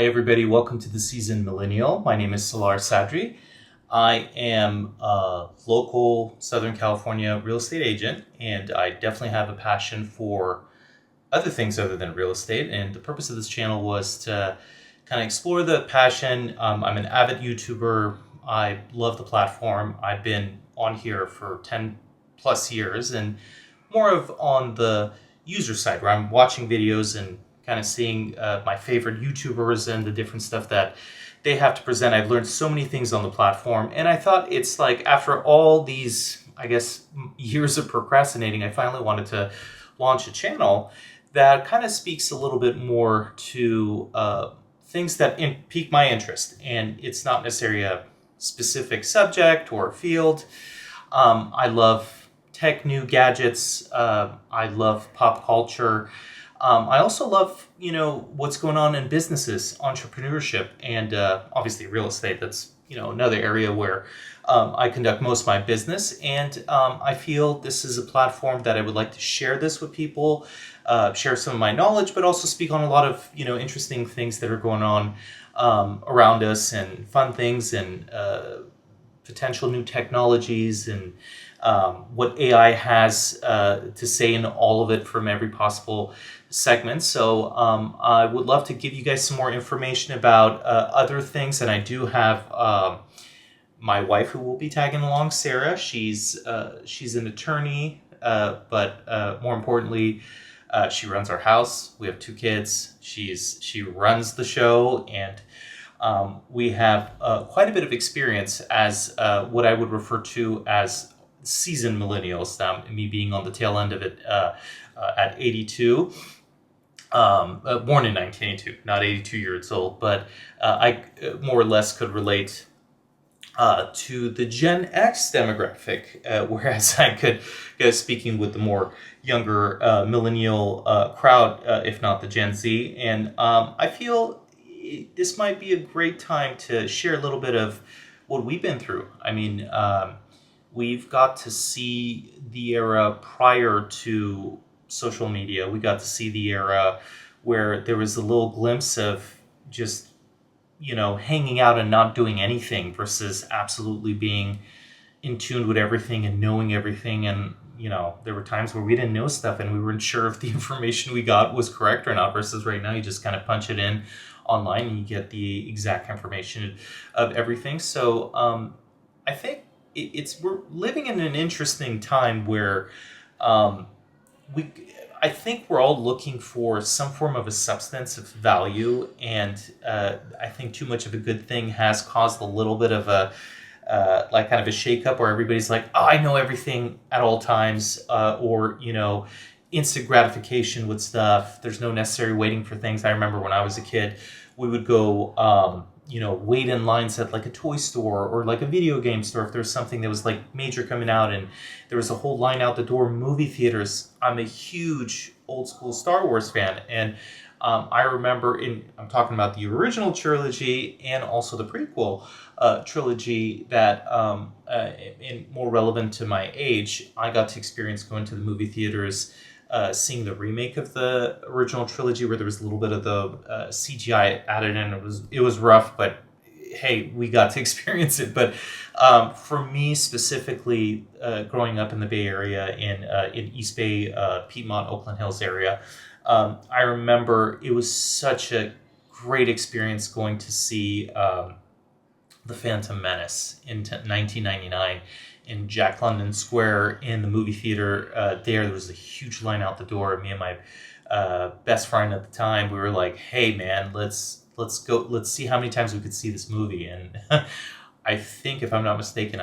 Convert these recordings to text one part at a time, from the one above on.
Hi, everybody. Welcome to the Seasoned Millennial. My name is Salar. I am a local Southern California real estate agent, and I definitely have a passion for other things other than real estate. And the purpose of this channel was to kind of explore the passion. I'm an avid YouTuber. I love the platform. I've been on here for 10 plus years and more of on the user side where I'm watching videos and kind of seeing my favorite YouTubers and the different stuff that they have to present. I've learned so many things on the platform, and I thought it's like after all these, I guess, years of procrastinating, I finally wanted to launch a channel that kind of speaks a little bit more to things that pique my interest. And it's not necessarily a specific subject or field. I love tech, new gadgets. I love pop culture. I also love, what's going on in businesses, entrepreneurship, and obviously real estate. That's, another area where I conduct most of my business. And I feel this is a platform that I would like to share this with people, share some of my knowledge, but also speak on a lot of, interesting things that are going on around us and fun things and potential new technologies and what AI has to say in all of it from every possible segment. So I would love to give you guys some more information about other things. And I do have my wife who will be tagging along, Sarah. She's an attorney, but more importantly, she runs our house. We have 2 kids. She runs the show, and we have quite a bit of experience as what I would refer to as seasoned millennials, me being on the tail end of it at 82. Born in 1982, not 82 years old, but I more or less could relate to the Gen X demographic, whereas I could go speaking with the more younger millennial crowd, if not the Gen Z. And I feel this might be a great time to share a little bit of what we've been through. I mean, we've got to see the era prior to social media. We got to see the era where there was a little glimpse of just, hanging out and not doing anything versus absolutely being in tune with everything and knowing everything. And, there were times where we didn't know stuff and we weren't sure if the information we got was correct or not, versus right now you just kind of punch it in online and you get the exact information of everything. So I think we're living in an interesting time where I think we're all looking for some form of a substance of value, and I think too much of a good thing has caused a little bit of a kind of a shakeup where everybody's like, oh, I know everything at all times, or instant gratification with stuff. There's no necessary waiting for things. I remember when I was a kid, we would go wait in lines at like a toy store or like a video game store if there's something that was like major coming out, and there was a whole line out the door. Movie theaters. I'm a huge old school Star Wars fan, and I remember I'm talking about the original trilogy and also the prequel trilogy that in more relevant to my age, I got to experience going to the movie theaters, seeing the remake of the original trilogy where there was a little bit of the CGI added in. It was rough, but hey, we got to experience it. But for me specifically, growing up in the Bay Area in East Bay, Piedmont, Oakland Hills area, I remember it was such a great experience going to see The Phantom Menace in 1999. In Jack London Square in the movie theater. There was a huge line out the door. Me and my best friend at the time, we were like, "Hey, man, let's go. Let's see how many times we could see this movie." And I think, if I'm not mistaken,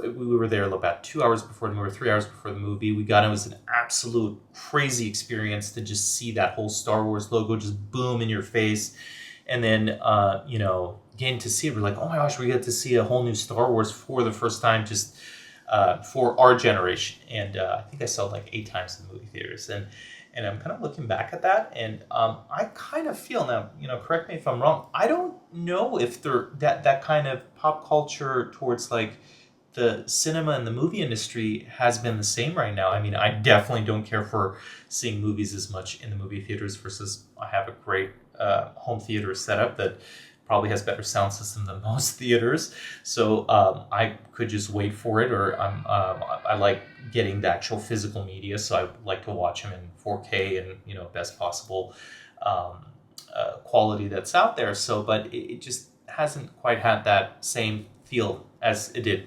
we were there about 2 hours before the movie, 3 hours before the movie. We got it. It was an absolute crazy experience to just see that whole Star Wars logo just boom in your face, and then getting to see it, we're like, oh my gosh, we get to see a whole new Star Wars for the first time, just for our generation. And I think I saw it like 8 times in the movie theaters, and I'm kind of looking back at that, and I kind of feel now, correct me if I'm wrong, I don't know if that kind of pop culture towards like the cinema and the movie industry has been the same right now. I mean, I definitely don't care for seeing movies as much in the movie theaters versus I have a great home theater setup that probably has better sound system than most theaters. So I could just wait for it, or I like getting the actual physical media, so I like to watch them in 4K and best possible quality that's out there. So, but it just hasn't quite had that same feel as it did,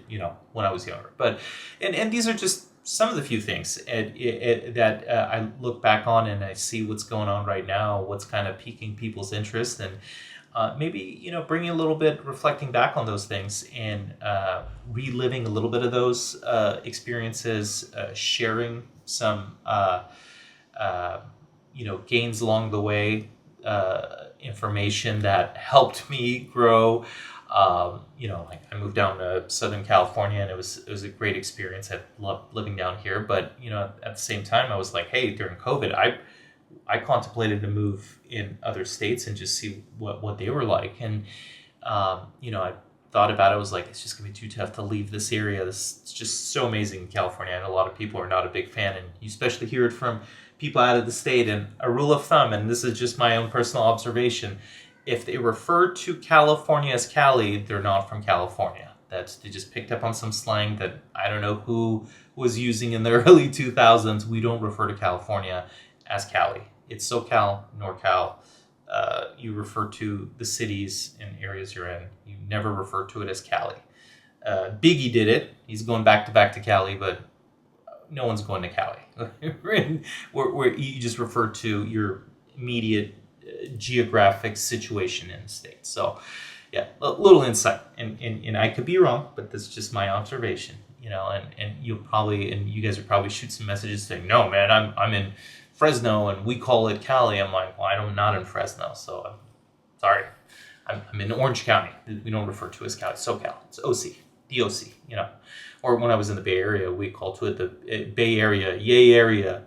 when I was younger. But and these are just some of the few things that I look back on, and I see what's going on right now, what's kind of piquing people's interest, and maybe bringing a little bit, reflecting back on those things, and reliving a little bit of those experiences, sharing some gains along the way, information that helped me grow. Like I moved down to Southern California, and it was a great experience. I loved living down here, but at the same time, I was like, hey, during COVID, I contemplated a move in other states and just see what they were like. And, I thought about it. I was like, it's just going to be too tough to leave this area. It's just so amazing in California. And a lot of people are not a big fan. And you especially hear it from people out of the state. And a rule of thumb, and this is just my own personal observation, if they refer to California as Cali, they're not from California. They just picked up on some slang that I don't know who was using in the early 2000s. We don't refer to California as Cali. It's SoCal, NorCal. You refer to the cities and areas you're in. You never refer to it as Cali. Biggie did it. He's going back to Cali, but no one's going to Cali. where you just refer to your immediate geographic situation in the state. So, yeah, a little insight. And I could be wrong, but that's just my observation. And you guys would probably shoot some messages saying, no, man, I'm in Fresno and we call it Cali. I'm like, well, I'm not in Fresno, so I'm sorry. I'm in Orange County. We don't refer to it as Cali. SoCal. It's OC, DOC, Or when I was in the Bay Area, we called to it the Bay Area, Yay Area,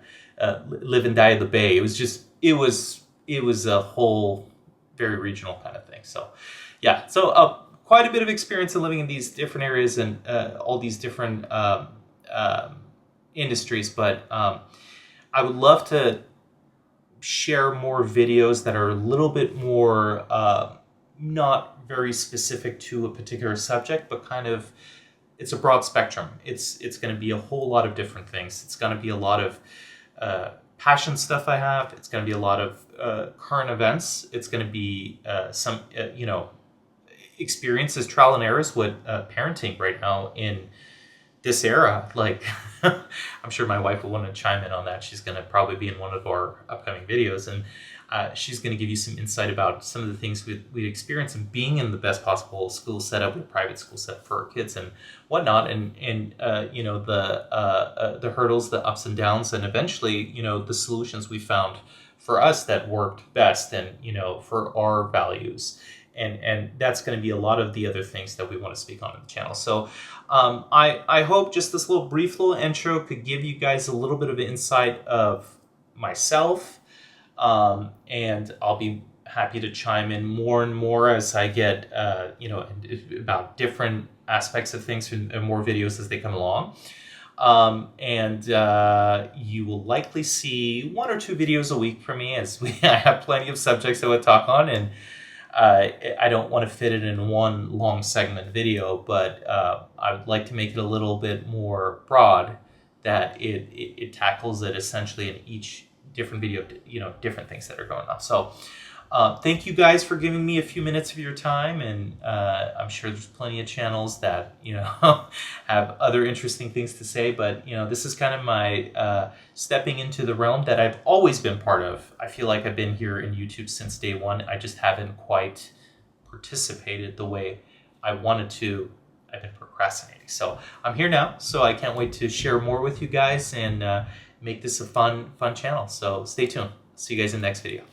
live and die of the Bay. It was a whole very regional kind of thing. So, yeah. So quite a bit of experience in living in these different areas and all these different industries. But I would love to share more videos that are a little bit more not very specific to a particular subject, but kind of it's a broad spectrum. It's going to be a whole lot of different things. It's going to be a lot of passion stuff I have. It's going to be a lot of current events. It's going to be some experiences, trial and errors with parenting right now in this era. Like, I'm sure my wife will want to chime in on that. She's going to probably be in one of our upcoming videos, and she's going to give you some insight about some of the things we experience in being in the best possible school setup, with private school setup for our kids and whatnot, and the hurdles, the ups and downs, and eventually the solutions we found for us that worked best, and for our values. And that's going to be a lot of the other things that we want to speak on in the channel. So I hope just this brief little intro could give you guys a little bit of an insight of myself, and I'll be happy to chime in more and more as I get about different aspects of things and more videos as they come along. You will likely see 1 or 2 videos a week from me, as I have plenty of subjects I would talk on, and I don't want to fit it in one long segment video, but I would like to make it a little bit more broad, that it tackles it essentially in each different video, different things that are going on. So thank you guys for giving me a few minutes of your time, and I'm sure there's plenty of channels that have other interesting things to say, but this is kind of my stepping into the realm that I've always been part of. I feel like I've been here in YouTube since day one. I just haven't quite participated the way I wanted to. I've been procrastinating. So I'm here now, so I can't wait to share more with you guys and make this a fun channel. So stay tuned. See you guys in the next video.